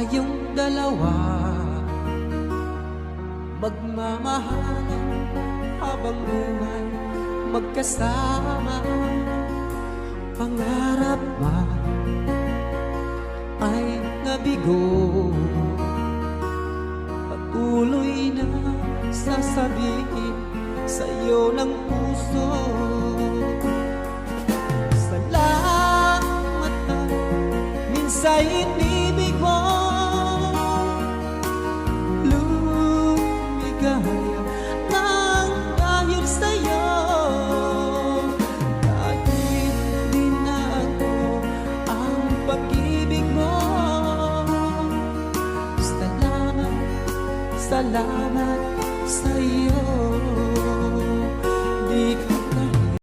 tayong dalawa, magmamahalan habang buhay magkasama. Pangarap man ay nabigo, patuloy na sasabihin sa'yo ng puso. Salamat na minsa'y inibig mo, lumigaya nang dahil sa'yo. Kahit di na ako ang pag-ibig mo, salamat, salamat